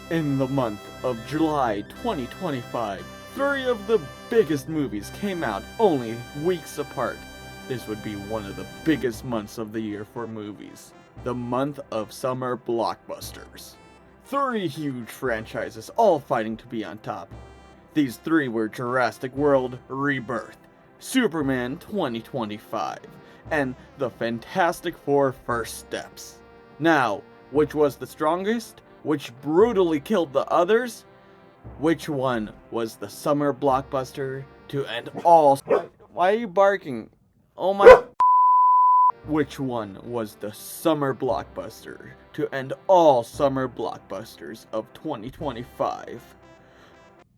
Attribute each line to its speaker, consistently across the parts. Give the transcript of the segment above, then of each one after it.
Speaker 1: In the month of July 2025, three of the biggest movies came out only weeks apart. This would be one of the biggest months of the year for movies. The month of summer blockbusters. Three huge franchises all fighting to be on top. These three were Jurassic World Rebirth, Superman 2025, and the Fantastic Four First Steps. Now, which was the strongest? Which brutally killed the others? Which one was the summer blockbuster to end all... Why are you barking? Oh my... Which one was the summer blockbuster to end all summer blockbusters of 2025?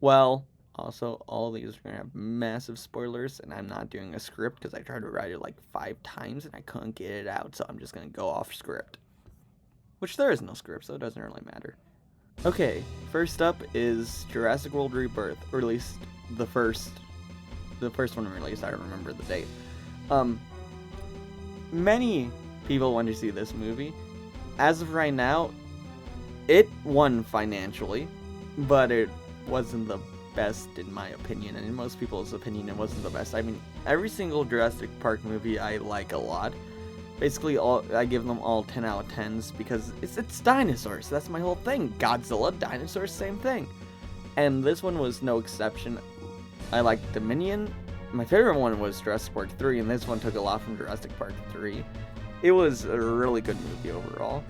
Speaker 1: Well, also, all these are going to have massive spoilers, and I'm not doing a script because I tried to write it like 5 times and I couldn't get it out, so I'm just going to go off script. Which there is no script, so it doesn't really matter. Okay, first up is Jurassic World Rebirth, or at least the first one released. I don't remember the date. Many people want to see this movie. As of right now, it won financially, but it wasn't the best in my opinion, and in most people's opinion, it wasn't the best. I mean, every single Jurassic Park movie I like a lot. Basically, I give them all 10 out of 10s because it's dinosaurs. That's my whole thing. Godzilla, dinosaurs, same thing. And this one was no exception. I liked Dominion. My favorite one was Jurassic Park 3, and this one took a lot from Jurassic Park 3. It was a really good movie overall.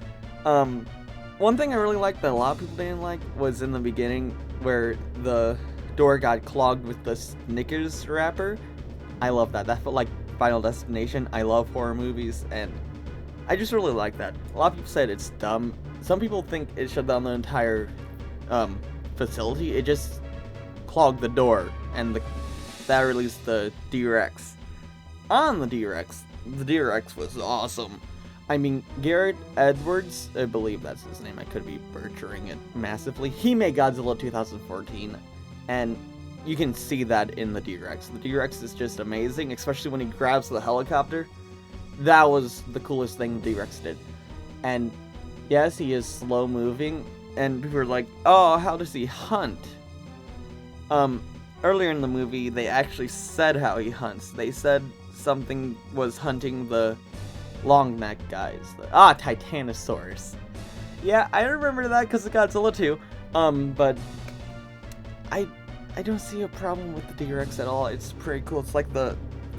Speaker 1: One thing I really liked that a lot of people didn't like was in the beginning where the door got clogged with the Snickers wrapper. I love that. That felt like Final Destination. I love horror movies, and I just really like that. A lot of people said it's dumb. Some people think it shut down the entire facility. It just clogged the door, and that released the D-Rex. On the D-Rex was awesome. I mean, Garrett Edwards, I believe that's his name, I could be butchering it massively. He made Godzilla 2014, and you can see that in the D-Rex. The D-Rex is just amazing, especially when he grabs the helicopter. That was the coolest thing the D-Rex did. And yes, he is slow moving, and people are like, oh, how does he hunt? Earlier in the movie, they actually said how he hunts. They said something was hunting the long neck guys. Titanosaurus. Yeah, I remember that because of Godzilla 2. But I don't see a problem with the D-Rex at all. It's pretty cool. It's like the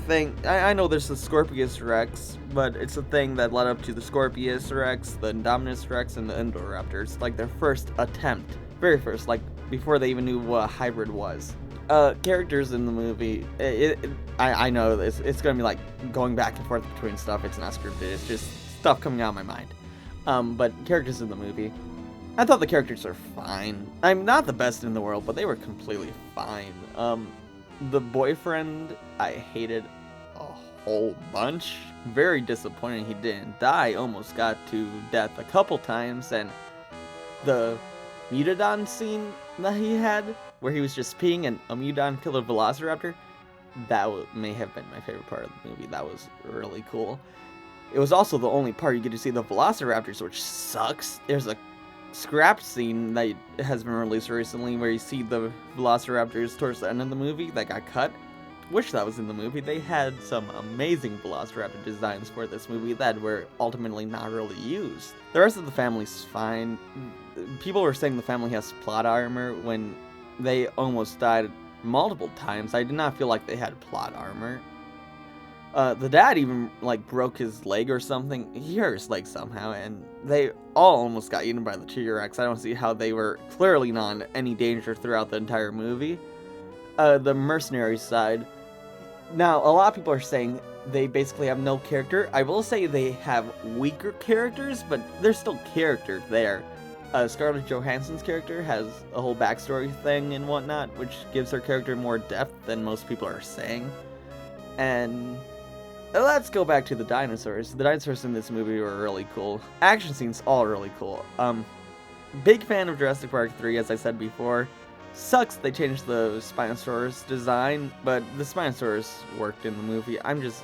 Speaker 1: thing. I know there's the Scorpius Rex, but it's a thing that led up to the Scorpius Rex, the Indominus Rex, and the Indoraptor. It's like their first attempt. Very first, like before they even knew what a hybrid was. Characters in the movie, I know this, it's gonna be like going back and forth between stuff. It's not scripted, it's just stuff coming out of my mind. But characters in the movie, I thought the characters are fine. I'm not the best in the world, but they were completely fine. The boyfriend, I hated a whole bunch. Very disappointed he didn't die. Almost got to death a couple times, and the Mutodon scene that he had, where he was just peeing and a Mutodon killed a Velociraptor, that may have been my favorite part of the movie. That was really cool. It was also the only part you get to see the Velociraptors, which sucks. There's a scrap scene that has been released recently where you see the Velociraptors towards the end of the movie that got cut. Wish that was in the movie. They had some amazing Velociraptor designs for this movie that were ultimately not really used. The rest of the family's fine. People were saying the family has plot armor when they almost died multiple times. I did not feel like they had plot armor. The dad even like broke his leg or something. He hurt his leg somehow, and they all almost got eaten by the T-Rex. I don't see how they were clearly not in any danger throughout the entire movie. The mercenary side. Now, a lot of people are saying they basically have no character. I will say they have weaker characters, but there's still character there. Scarlett Johansson's character has a whole backstory thing and whatnot, which gives her character more depth than most people are saying. And let's go back to the dinosaurs. The dinosaurs in this movie were really cool. Action scenes, all really cool. Big fan of Jurassic Park 3, as I said before. Sucks they changed the Spinosaurus design, but the Spinosaurus worked in the movie. I'm just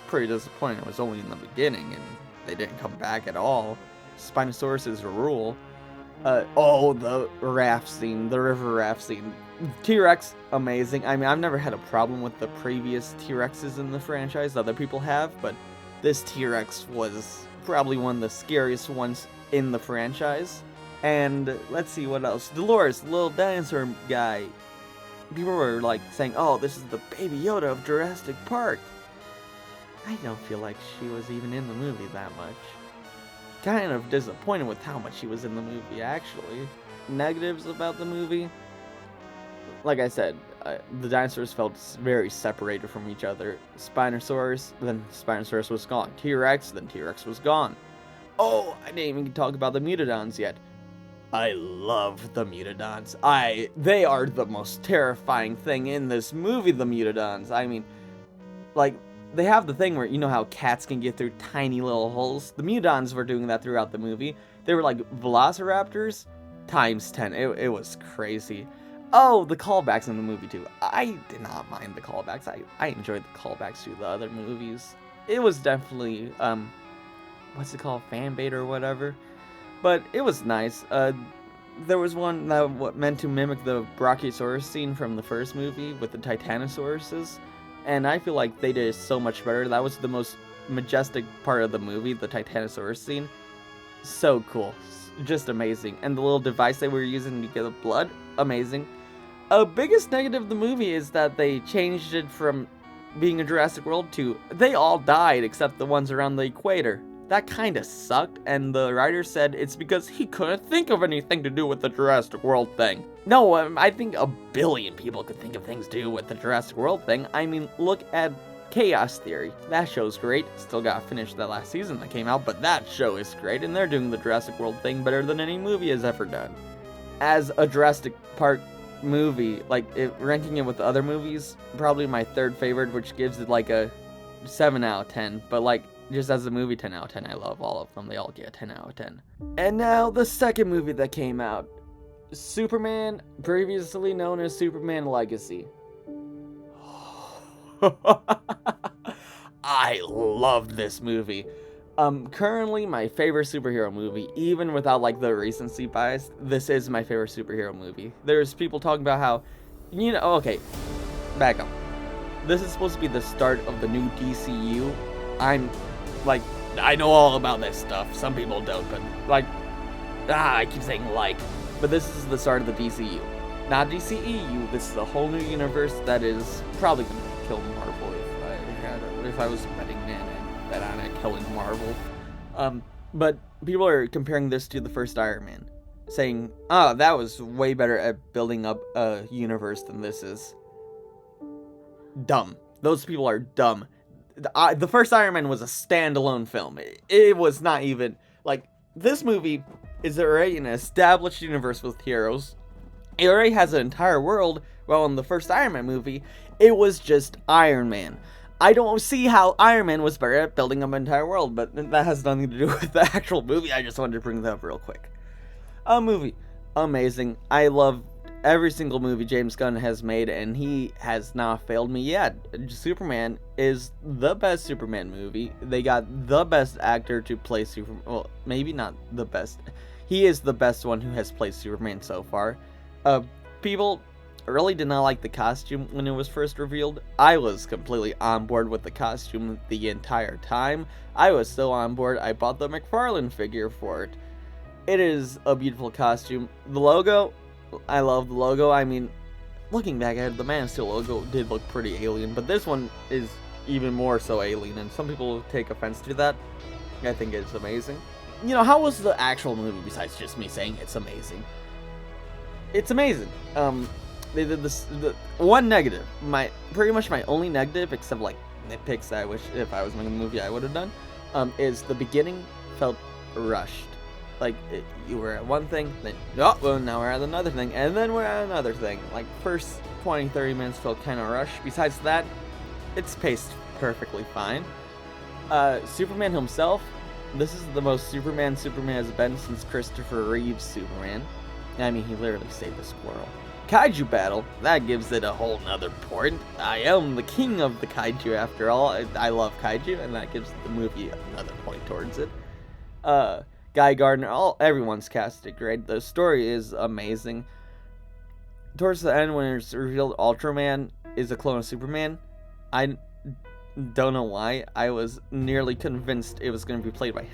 Speaker 1: pretty disappointed it was only in the beginning and they didn't come back at all. Spinosaurus is a rule. Oh, the raft scene, the river raft scene. T-Rex, amazing. I mean, I've never had a problem with the previous T-Rexes in the franchise. Other people have, but this T-Rex was probably one of the scariest ones in the franchise. And let's see what else. Dolores, the little dinosaur guy. People were like saying, "Oh, this is the Baby Yoda of Jurassic Park." I don't feel like she was even in the movie that much. Kind of disappointed with how much she was in the movie, actually. Negatives about the movie? Like I said, the dinosaurs felt very separated from each other. Spinosaurus, then Spinosaurus was gone. T-Rex, then T-Rex was gone. Oh, I didn't even talk about the Mutodons yet. I love the Mutodons. They are the most terrifying thing in this movie, the Mutodons. I mean, like, they have the thing where, you know how cats can get through tiny little holes? The Mutodons were doing that throughout the movie. They were like velociraptors times 10. It was crazy. Oh, the callbacks in the movie too. I did not mind the callbacks. I enjoyed the callbacks to the other movies. It was definitely, what's it called? Fan bait or whatever. But it was nice. There was one that meant to mimic the Brachiosaurus scene from the first movie with the Titanosauruses. And I feel like they did it so much better. That was the most majestic part of the movie, the Titanosaurus scene. So cool. Just amazing. And the little device they were using to get the blood, amazing. A biggest negative of the movie is that they changed it from being a Jurassic World to they all died except the ones around the equator. That kinda sucked, and the writer said it's because he couldn't think of anything to do with the Jurassic World thing. No, I think a billion people could think of things to do with the Jurassic World thing. I mean, look at Chaos Theory. That show's great. Still gotta finish that last season that came out, but that show is great, and they're doing the Jurassic World thing better than any movie has ever done. As a Jurassic Park movie, like, ranking it with other movies, probably my third favorite, which gives it like a 7 out of 10, but like, just as a movie, 10 out of 10. I love all of them. They all get a 10 out of 10. And now, the second movie that came out. Superman, previously known as Superman Legacy. I love this movie. Currently my favorite superhero movie, even without like the recency bias, this is my favorite superhero movie. There's people talking about how, you know, okay, back up. This is supposed to be the start of the new DCU. Like, I know all about this stuff. Some people don't, but like, I keep saying like, but this is the start of the DCU. Not DCEU, this is a whole new universe that is probably going to kill Marvel if I was a betting man, I'd bet on it killing Marvel. But people are comparing this to the first Iron Man, saying, oh, that was way better at building up a universe than this is. Dumb. Those people are dumb. The first Iron Man was a standalone film. It was not even, like, this movie is already an established universe with heroes. It already has an entire world, while in the first Iron Man movie, it was just Iron Man. I don't see how Iron Man was better at building up an entire world, but that has nothing to do with the actual movie. I just wanted to bring that up real quick. Movie. Amazing. I love every single movie James Gunn has made, and he has not failed me yet. Superman is the best Superman movie. They got the best actor to play Superman. Well, maybe not the best. He is the best one who has played Superman so far. People really did not like the costume when it was first revealed. I was completely on board with the costume the entire time. I was so on board, I bought the McFarlane figure for it. It is a beautiful costume. The logo, I love the logo. I mean, looking back at it, the Man of Steel logo did look pretty alien, but this one is even more so alien, and some people take offense to that. I think it's amazing. You know, how was the actual movie besides just me saying it's amazing? It's amazing. They did this, the one negative, pretty much my only negative, except like nitpicks that I wish if I was making a movie I would have done, is the beginning felt rushed. Like, you were at one thing, then, oh, well, now we're at another thing, and then we're at another thing. Like, first 20-30 minutes felt kind of rushed. Besides that, it's paced perfectly fine. Superman himself, this is the most Superman has been since Christopher Reeve's Superman. I mean, he literally saved a squirrel. Kaiju battle, that gives it a whole nother point. I am the king of the kaiju after all. I love kaiju, and that gives the movie another point towards it. Guy Gardner, everyone's casted great. The story is amazing. Towards the end, when it's revealed Ultraman is a clone of Superman, I don't know why. I was nearly convinced it was going to be played by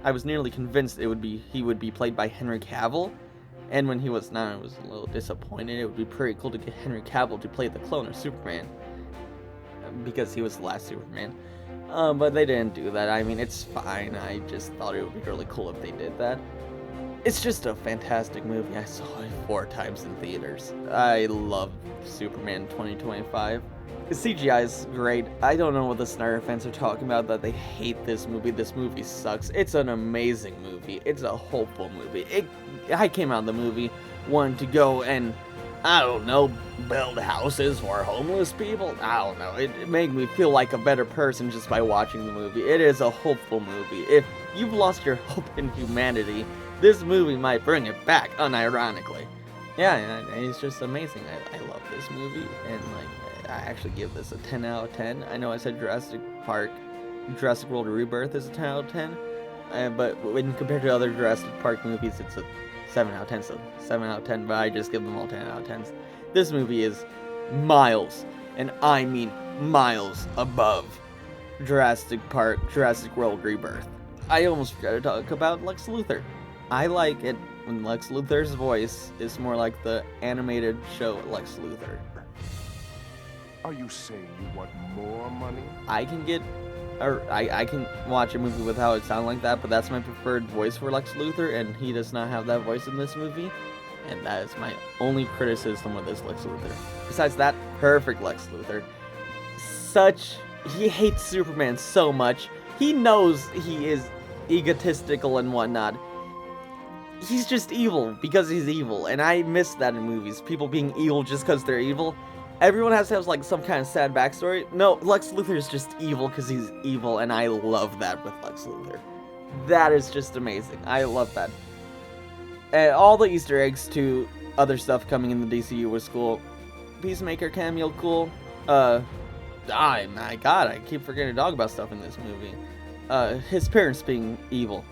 Speaker 1: I was nearly convinced he would be played by Henry Cavill, and when he was not, I was a little disappointed. It would be pretty cool to get Henry Cavill to play the clone of Superman, because he was the last Superman. But they didn't do that. I mean, it's fine. I just thought it would be really cool if they did that. It's just a fantastic movie. I saw it 4 times in theaters. I love Superman 2025. The CGI is great. I don't know what the Snyder fans are talking about, that they hate this movie. This movie sucks. It's an amazing movie. It's a hopeful movie. I came out of the movie wanting to go and, I don't know, build houses for homeless people. I don't know. It made me feel like a better person just by watching the movie. It is a hopeful movie. If you've lost your hope in humanity, this movie might bring it back, unironically. Yeah, it's just amazing. I love this movie, and I actually give this a 10 out of 10. I know I said Jurassic World Rebirth is a 10 out of 10, but when compared to other Jurassic Park movies, it's a 7 out of 10, so 7 out of 10, but I just give them all 10 out of 10s. This movie is miles, and I mean miles above Jurassic World Rebirth. I almost forgot to talk about Lex Luthor. I like it when Lex Luthor's voice is more like the animated show Lex Luthor.
Speaker 2: Are you saying you want more money?
Speaker 1: I can watch a movie without it sound like that, but that's my preferred voice for Lex Luthor, and he does not have that voice in this movie, and that is my only criticism of this Lex Luthor. Besides that, perfect Lex Luthor. He hates Superman so much. He knows he is egotistical and whatnot. He's just evil because he's evil, and I miss that in movies. People being evil just because they're evil. Everyone has to have like some kind of sad backstory. No, Lex Luthor is just evil because he's evil, and I love that with Lex Luthor. That is just amazing. I love that. And all the Easter eggs to other stuff coming in the DCU was cool. Peacemaker cameo, cool. My God, I keep forgetting to talk about stuff in this movie. His parents being evil.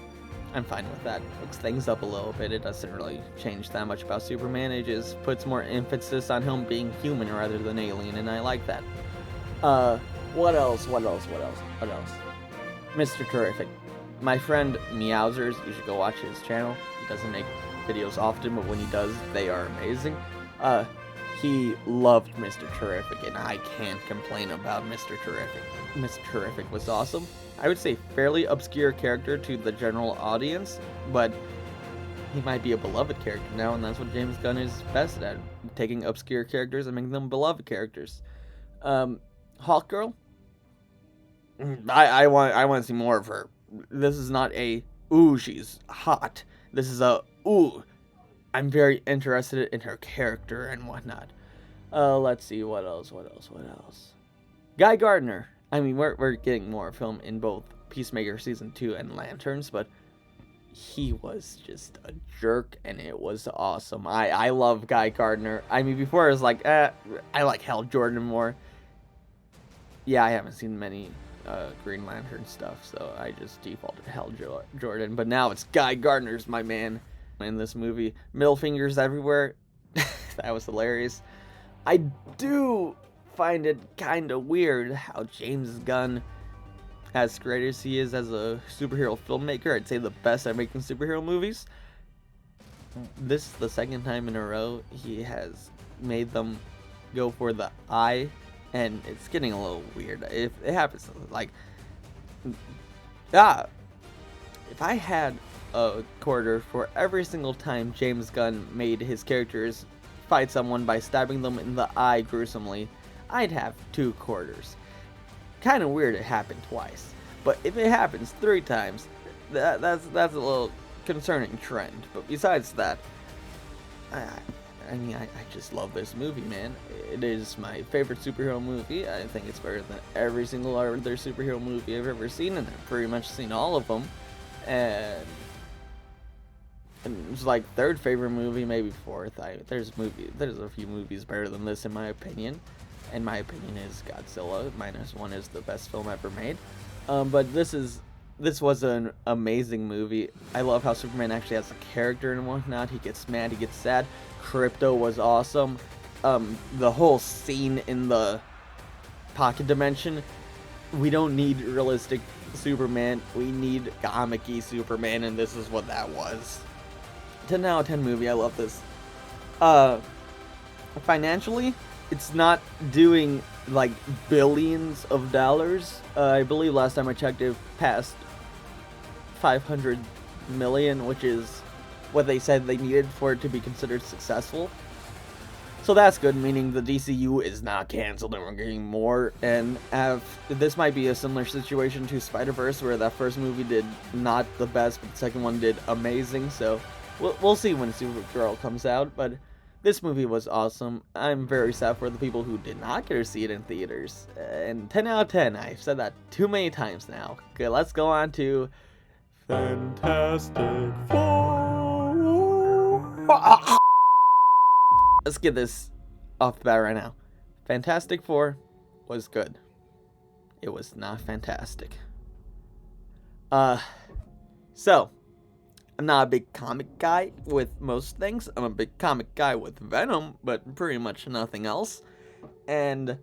Speaker 1: I'm fine with that. Hooks things up a little bit. It doesn't really change that much about Superman. It just puts more emphasis on him being human rather than alien, and I like that. What else? Mr. Terrific. My friend Meowsers, you should go watch his channel. He doesn't make videos often, but when he does, they are amazing. He loved Mr. Terrific, and I can't complain about Mr. Terrific. Mr. Terrific was awesome. I would say fairly obscure character to the general audience, but he might be a beloved character now, and that's what James Gunn is best at, taking obscure characters and making them beloved characters. Hawk Girl? I want to see more of her. This is not a, ooh, she's hot. This is a, ooh, I'm very interested in her character and whatnot. Let's see, what else? Guy Gardner. I mean, we're getting more of him in both Peacemaker Season 2 and Lanterns, but he was just a jerk, and it was awesome. I love Guy Gardner. I mean, before I was like, I like Hal Jordan more. Yeah, I haven't seen many Green Lantern stuff, so I just defaulted to Hal Jordan, but now it's Guy Gardner's my man in this movie. Middle fingers everywhere. That was hilarious. I do find it kind of weird how James Gunn, as great as he is as a superhero filmmaker, I'd say the best at making superhero movies, this is the second time in a row he has made them go for the eye, and it's getting a little weird. If it happens, like, if I had a quarter for every single time James Gunn made his characters fight someone by stabbing them in the eye gruesomely, I'd have 2 quarters. Kind of weird it happened twice, but if it happens 3 times, that's a little concerning trend. But besides that, I just love this movie, man. It is my favorite superhero movie. I think it's better than every single other superhero movie I've ever seen, and I've pretty much seen all of them. And it's like 3rd favorite movie, maybe 4th. There's a few movies better than this in my opinion. And my opinion is Godzilla -1 is the best film ever made. But this is this was an amazing movie. I love how Superman actually has a character and whatnot. He gets mad, he gets sad. Crypto was awesome. The whole scene in the pocket dimension. We don't need realistic Superman. We need comic-y Superman, and this is what that was. 10 out of 10 movie. I love this. Financially, it's not doing like billions of dollars. I believe last time I checked it passed 500 million, which is what they said they needed for it to be considered successful. So that's good, meaning the DCU is not canceled and we're getting more. And this might be a similar situation to Spider-Verse, where that first movie did not the best, but the second one did amazing. So we'll see when Supergirl comes out, but this movie was awesome. I'm very sad for the people who did not get to see it in theaters. And 10 out of 10, I've said that too many times now. Okay, let's go on to Fantastic Four. Let's get this off the bat right now. Fantastic Four was good. It was not fantastic. So, I'm not a big comic guy with most things. I'm a big comic guy with Venom, but pretty much nothing else. And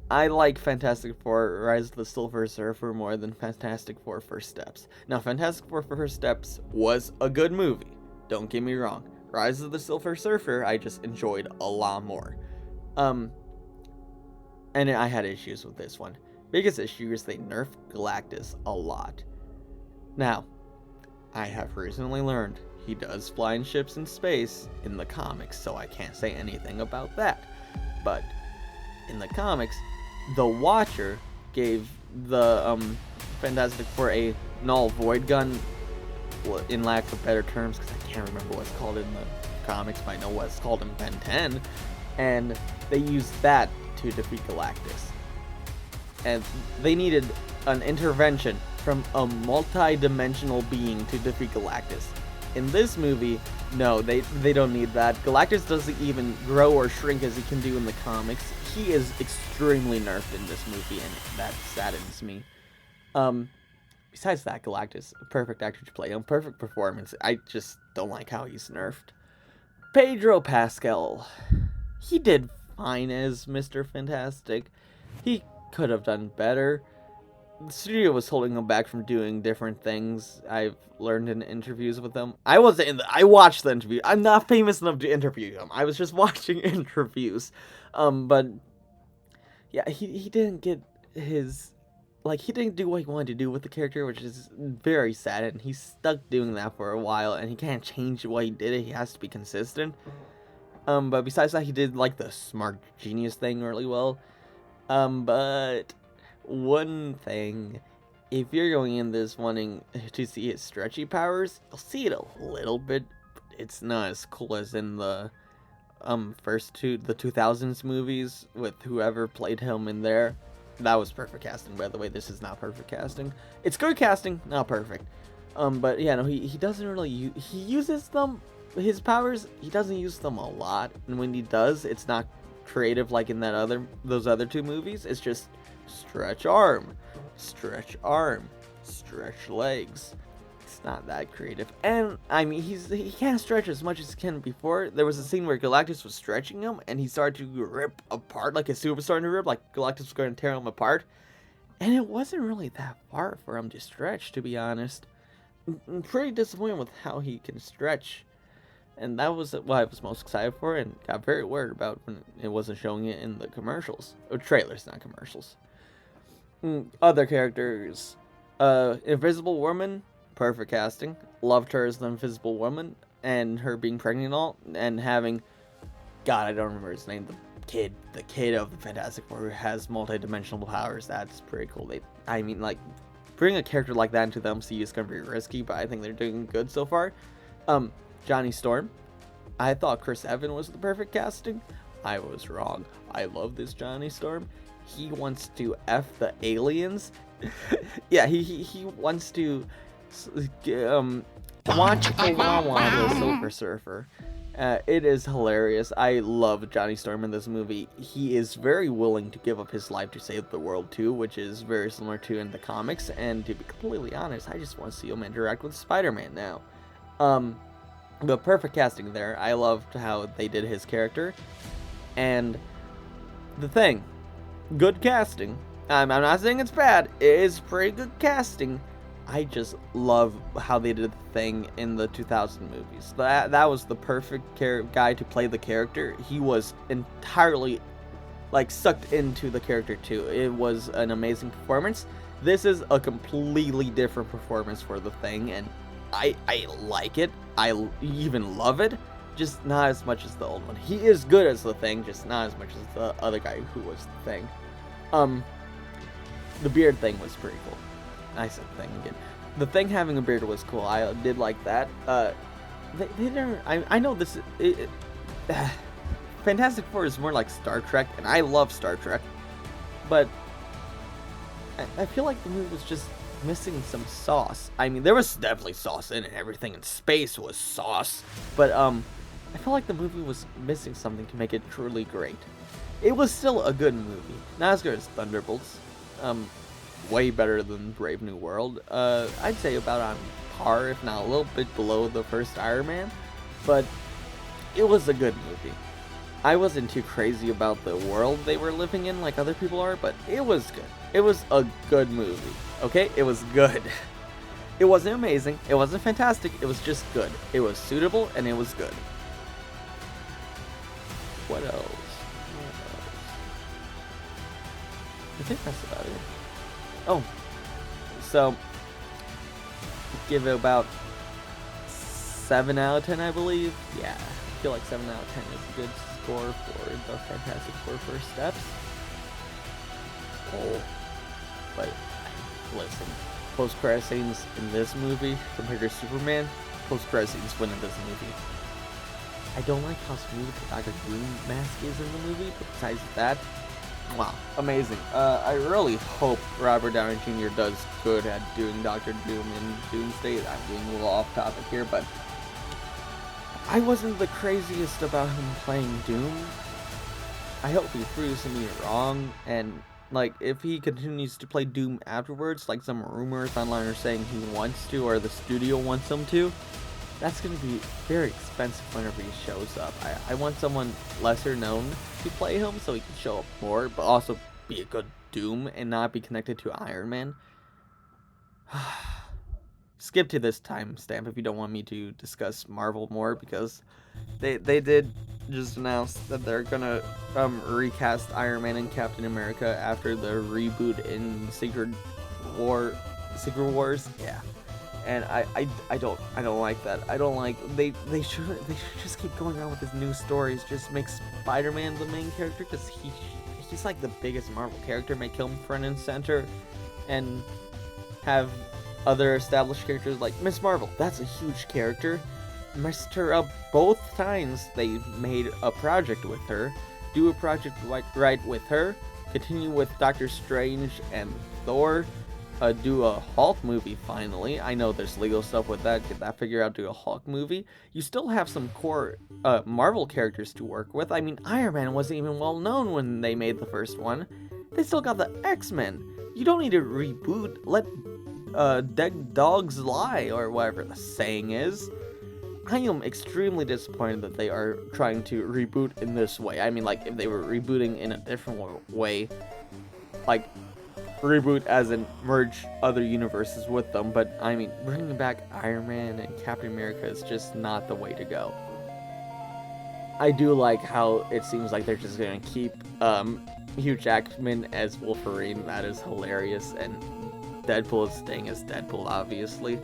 Speaker 1: I like Fantastic Four Rise of the Silver Surfer more than Fantastic Four First Steps. Now, Fantastic Four First Steps was a good movie. Don't get me wrong. Rise of the Silver Surfer, I just enjoyed a lot more. And I had issues with this one. Biggest issue is they nerfed Galactus a lot. Now, I have recently learned he does fly in ships in space in the comics, so I can't say anything about that. But in the comics, the Watcher gave the Fantastic Four a null void gun, in lack of better terms, because I can't remember what it's called in the comics, but I know what it's called in Ben 10, and they used that to defeat Galactus. And they needed an intervention from a multi-dimensional being to defeat Galactus. In this movie, no, they don't need that. Galactus doesn't even grow or shrink as he can do in the comics. He is extremely nerfed in this movie, and that saddens me. Besides that, Galactus, a perfect actor to play him, perfect performance. I just don't like how he's nerfed. Pedro Pascal, he did fine as Mr. Fantastic. He could have done better. The studio was holding him back from doing different things. I've learned in interviews with him. I watched the interview. I'm not famous enough to interview him. I was just watching interviews. But yeah, he didn't get his, like, he didn't do what he wanted to do with the character, which is very sad, and he's stuck doing that for a while, and he can't change what he did. He has to be consistent. But besides that, he did, like, the smart genius thing really well. But one thing, if you're going in this wanting to see his stretchy powers, you'll see it a little bit, but it's not as cool as in the first the 2000s movies with whoever played him in there. That was perfect casting, by the way. This is not perfect casting. It's good casting, not perfect. But yeah, no, he doesn't really he uses them, his powers, he doesn't use them a lot, and when he does, it's not creative like in those other two movies. It's just stretch arm, stretch legs. It's not that creative. And I mean, he can't stretch as much as he can before. There was a scene where Galactus was stretching him and he started to rip apart, like his suit was starting to rip, like Galactus was going to tear him apart. And it wasn't really that far for him to stretch, to be honest. I'm pretty disappointed with how he can stretch. And that was what I was most excited for, and got very worried about when it wasn't showing it in the commercials. Or trailers, not commercials. Other characters. Invisible Woman, perfect casting. Loved her as the Invisible Woman, and her being pregnant and all, and having, God, I don't remember his name, the kid of the Fantastic Four who has multi-dimensional powers. That's pretty cool. I mean, like, bringing a character like that into the MCU is going to be risky, but I think they're doing good so far. Johnny Storm. I thought Chris Evans was the perfect casting. I was wrong. I love this Johnny Storm. He wants to F the aliens. Yeah, he wants to watch the Silver Surfer. It is hilarious. I love Johnny Storm in this movie. He is very willing to give up his life to save the world too, which is very similar to in the comics. And to be completely honest, I just want to see him interact with Spider-Man now. The perfect casting there. I loved how they did his character. And the thing, good casting. I'm not saying it's bad. It is pretty good casting. I just love how they did the Thing in the 2000 movies. That was the perfect guy to play the character. He was entirely like sucked into the character too. It was an amazing performance. This is a completely different performance for the Thing, and I like it. I even love it. Just not as much as the old one. He is good as the Thing, just not as much as the other guy who was the Thing. The beard thing was pretty cool. I said Thing again. The Thing having a beard was cool. I did like that. They didn't. I know this. Fantastic Four is more like Star Trek, and I love Star Trek, but I feel like the movie was just missing some sauce. I mean, there was definitely sauce in it. Everything in space was sauce, but I feel like the movie was missing something to make it truly great. It was still a good movie, not as good as Thunderbolts. Way better than Brave New World. I'd say about on par, if not a little bit below the first Iron Man, but it was a good movie. I wasn't too crazy about the world they were living in like other people are, but it was good. It was a good movie, okay? It was good. It wasn't amazing, it wasn't fantastic, it was just good. It was suitable, and it was good. What else? I think that's about it. Oh, so give it about 7 out of 10, I believe. Yeah, I feel like 7 out of 10 is a good score for the Fantastic Four first steps. Oh, but listen, post-credit scenes in this movie compared to Superman, post-credit scenes win in this movie. I don't like how smooth the Dr. Doom mask is in the movie, but besides that, wow, amazing. I really hope Robert Downey Jr. does good at doing Dr. Doom in Doomsday. I'm getting a little off topic here, but I wasn't the craziest about him playing Doom. I hope he proves me wrong, and like if he continues to play Doom afterwards, like some rumors online are saying he wants to, or the studio wants him to, that's going to be very expensive whenever he shows up. I want someone lesser known to play him so he can show up more, but also be a good Doom and not be connected to Iron Man. Skip to this timestamp if you don't want me to discuss Marvel more, because they did just announce that they're gonna recast Iron Man and Captain America after the reboot in Secret Wars. Yeah. And I don't like that. I don't like they should just keep going on with his new stories. Just make Spider-Man the main character, because he's like the biggest Marvel character. Make him front and center, and have other established characters like Miss Marvel. That's a huge character. Messed her up both times they made a project with her. Do a project right with her. Continue with Doctor Strange and Thor. Do a Hulk movie finally. I know there's legal stuff with that. Get that figured out. Do a Hulk movie. You still have some core Marvel characters to work with. I mean, Iron Man wasn't even well known when they made the first one. They still got the X-Men. You don't need to reboot. Let dead dogs lie, or whatever the saying is. I am extremely disappointed that they are trying to reboot in this way. I mean, like, if they were rebooting in a different way, like reboot as in merge other universes with them, but I mean, bringing back Iron Man and Captain America is just not the way to go. I do like how it seems like they're just gonna keep Hugh Jackman as Wolverine. That is hilarious, and Deadpool is staying as Deadpool, obviously.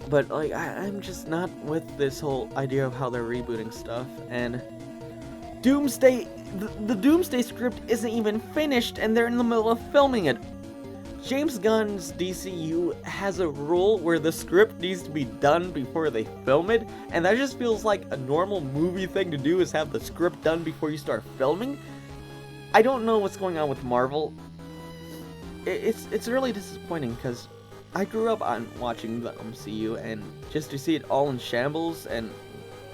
Speaker 1: But like, I'm just not with this whole idea of how they're rebooting stuff. And Doomsday, the Doomsday script isn't even finished, and they're in the middle of filming it. James Gunn's DCU has a rule where the script needs to be done before they film it, and that just feels like a normal movie thing to do, is have the script done before you start filming. I don't know what's going on with Marvel. It's really disappointing, because I grew up on watching the MCU, and just to see it all in shambles, and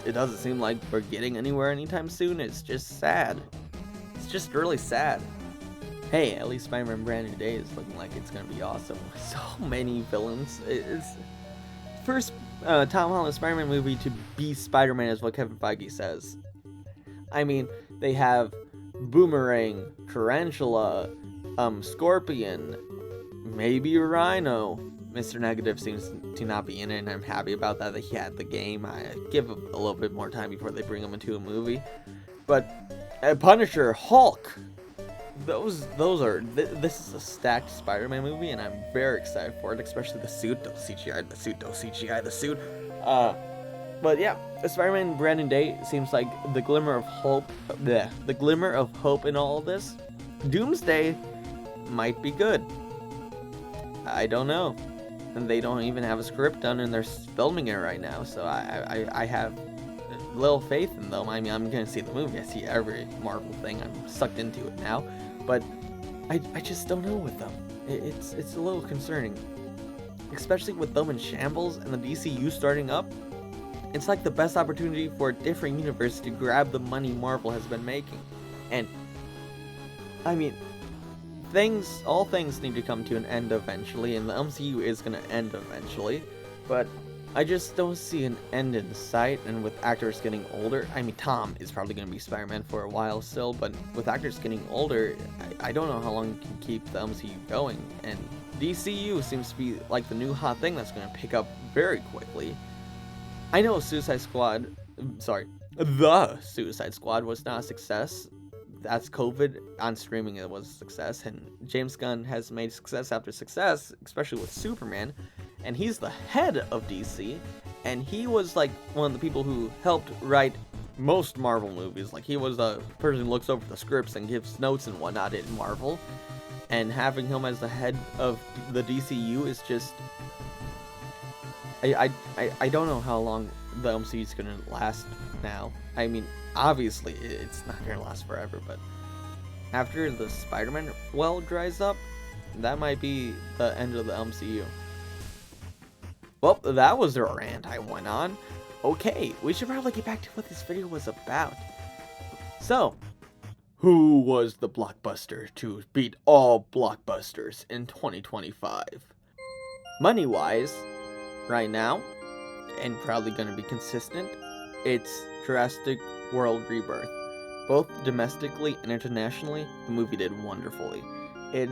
Speaker 1: it doesn't seem like we're getting anywhere anytime soon. It's just sad. It's just really sad. Hey, at least Spider-Man Brand New Day is looking like it's gonna be awesome. So many villains. It's first Tom Holland Spider-Man movie to be Spider-Man is what Kevin Feige says. I mean, they have Boomerang, Tarantula, Scorpion, maybe Rhino. Mr. Negative seems to not be in it, and I'm happy about that he had the game. I give him a little bit more time before they bring him into a movie. But Punisher, Hulk, those are this is a stacked Spider-Man movie, and I'm very excited for it, especially the suit. Don't CGI the suit. But yeah, Spider-Man Brand New Day seems like the glimmer of hope. The glimmer of hope in all of this. Doomsday might be good. I don't know. And they don't even have a script done, and they're filming it right now. So I have little faith in them. I mean, I'm gonna see the movie. I see every Marvel thing. I'm sucked into it now. But I just don't know with them. It's a little concerning, especially with them in shambles and the DCU starting up. It's like the best opportunity for a different universe to grab the money Marvel has been making. And I mean, all things need to come to an end eventually, and the MCU is gonna end eventually, but I just don't see an end in sight. And with actors getting older, I mean, Tom is probably gonna be Spider-Man for a while still, but with actors getting older, I don't know how long you can keep the MCU going, and DCU seems to be like the new hot thing that's gonna pick up very quickly. I know the Suicide Squad was not a success. That's COVID. On streaming it was a success, and James Gunn has made success after success, especially with Superman, and he's the head of DC, and he was like one of the people who helped write most Marvel movies. Like, he was the person who looks over the scripts and gives notes and whatnot in Marvel, and having him as the head of the DCU is just I don't know how long the MCU is gonna last now. I mean, obviously it's not gonna last forever, but after the Spider-Man well dries up, that might be the end of the MCU. Well, that was the rant I went on. Okay, we should probably get back to what this video was about. So, who was the blockbuster to beat all blockbusters in 2025? Money-wise, right now, and probably going to be consistent, it's Jurassic World Rebirth. Both domestically and internationally, the movie did wonderfully. It's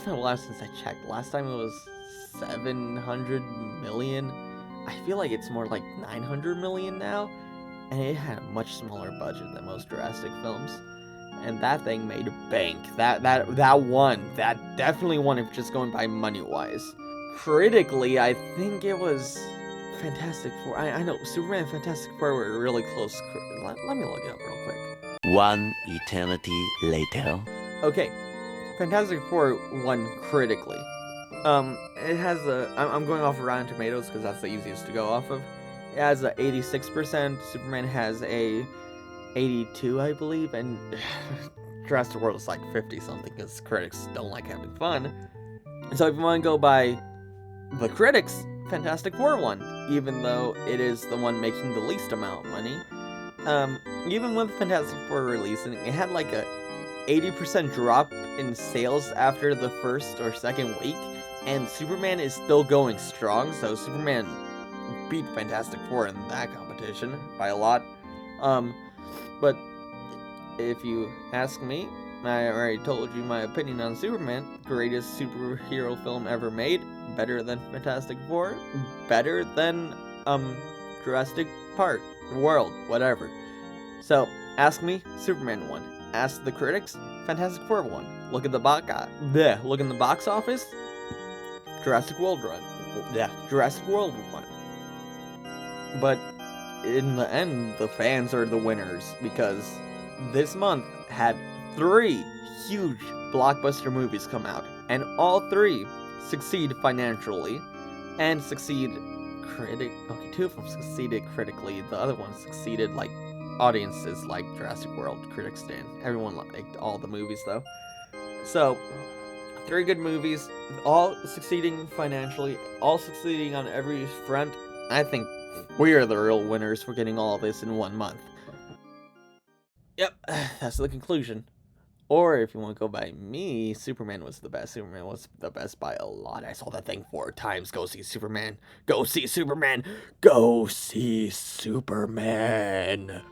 Speaker 1: been a while since I checked. Last time it was 700 million. I feel like it's more like 900 million now, and it had a much smaller budget than most Jurassic films. And that thing made bank. That won. That definitely won if just going by money-wise. Critically, I think it was Fantastic Four. I know Superman and Fantastic Four were really close. Let me look it up real quick.
Speaker 3: One eternity later.
Speaker 1: Okay, Fantastic Four won critically. It has I'm going off of Rotten Tomatoes because that's the easiest to go off of. It has a 86%. Superman has a 82, I believe, and Jurassic World is like 50 something because critics don't like having fun. So if you want to go by the critics, Fantastic Four won, even though it is the one making the least amount of money. Even with Fantastic Four releasing, it had like a 80% drop in sales after the first or second week, and Superman is still going strong, so Superman beat Fantastic Four in that competition by a lot. But if you ask me, I already told you my opinion on Superman. Greatest superhero film ever made. Better than Fantastic Four. Better than Jurassic Park, World, whatever. So ask me, Superman won. Ask the critics, Fantastic Four won. Look at the box office. Jurassic World won. But in the end, the fans are the winners, because this month had 3 huge blockbuster movies come out, and all 3 succeed financially and succeed Okay, 2 of them succeeded critically. The other one succeeded like audiences, like Jurassic World critics did. Everyone liked all the movies though. So 3 good movies, all succeeding financially, all succeeding on every front. I think We are the real winners for getting all this in 1 month. Yep, that's the conclusion. Or if you want to go by me, Superman was the best. Superman was the best by a lot. I saw that thing 4 times. Go see Superman. Go see Superman. Go see Superman.